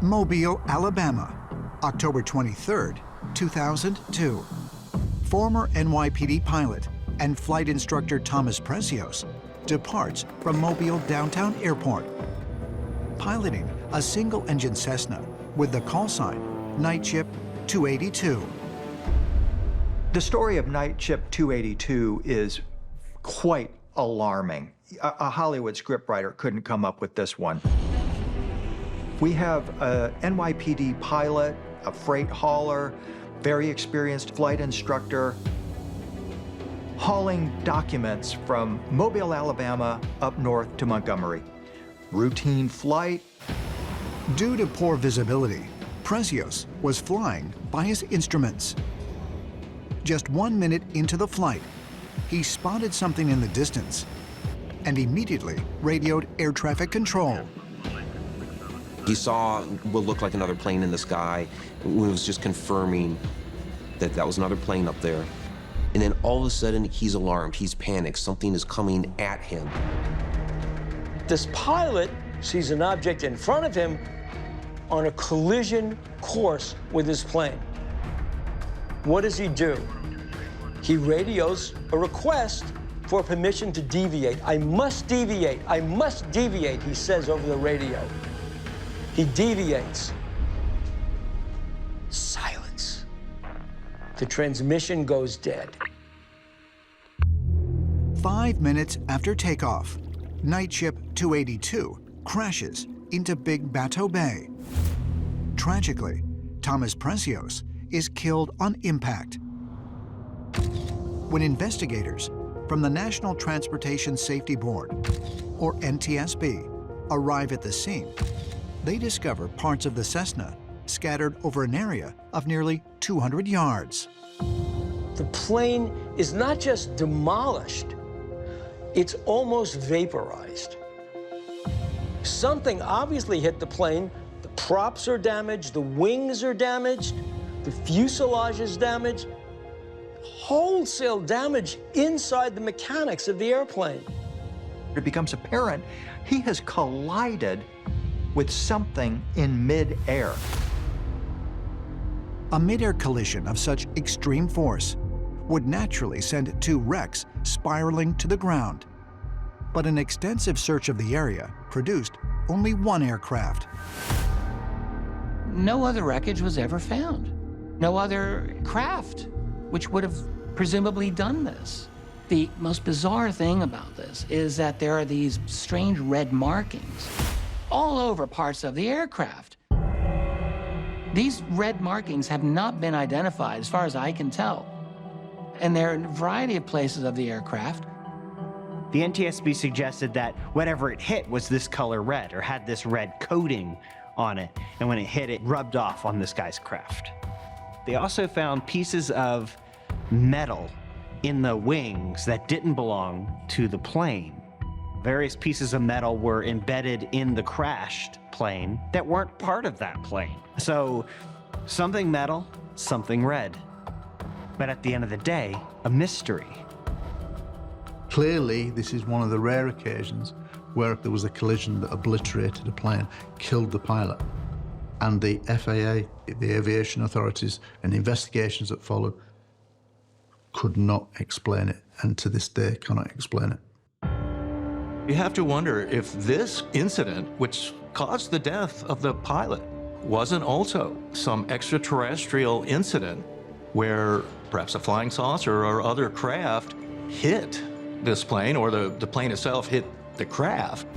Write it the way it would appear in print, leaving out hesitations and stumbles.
Mobile, Alabama, October 23, 2002. Former NYPD pilot and flight instructor Thomas Precios departs from Mobile Downtown Airport, piloting a single-engine Cessna with the call sign Night Ship 282. The story of Night Ship 282 is quite alarming. A Hollywood scriptwriter couldn't come up with this one. We have a NYPD pilot, a freight hauler, very experienced flight instructor, hauling documents from Mobile, Alabama, up north to Montgomery. Routine flight. Due to poor visibility, Precios was flying by his instruments. Just 1 minute into the flight, he spotted something in the distance and immediately radioed air traffic control. He saw what looked like another plane in the sky. It was just confirming that that was another plane up there. And then all of a sudden, he's alarmed, he's panicked, something is coming at him. This pilot sees an object in front of him on a collision course with his plane. What does he do? He radios a request for permission to deviate. I must deviate, he says over the radio. He deviates. Silence. The transmission goes dead. 5 minutes after takeoff, Night Ship 282 crashes into Big Bateau Bay. Tragically, Thomas Precios is killed on impact. When investigators from the National Transportation Safety Board, or NTSB, arrive at the scene, they discover parts of the Cessna scattered over an area of nearly 200 yards. The plane is not just demolished, it's almost vaporized. Something obviously hit the plane. The props are damaged, the wings are damaged, the fuselage is damaged. Wholesale damage inside the mechanics of the airplane. It becomes apparent he has collided with something in mid-air. A mid-air collision of such extreme force would naturally send two wrecks spiraling to the ground. But an extensive search of the area produced only one aircraft. No other wreckage was ever found. No other craft which would have presumably done this. The most bizarre thing about this is that there are these strange red markings all over parts of the aircraft. These red markings have not been identified, as far as I can tell. And they're in a variety of places of the aircraft. The NTSB suggested that whatever it hit was this color red, or had this red coating on it, and when it hit, it rubbed off on this guy's craft. They also found pieces of metal in the wings that didn't belong to the plane. Various pieces of metal were embedded in the crashed plane that weren't part of that plane. So something metal, something red. But at the end of the day, a mystery. Clearly, this is one of the rare occasions where there was a collision that obliterated a plane, killed the pilot. And the FAA, the aviation authorities, and investigations that followed could not explain it, and to this day cannot explain it. You have to wonder if this incident, which caused the death of the pilot, wasn't also some extraterrestrial incident where perhaps a flying saucer or other craft hit this plane, or the plane itself hit the craft.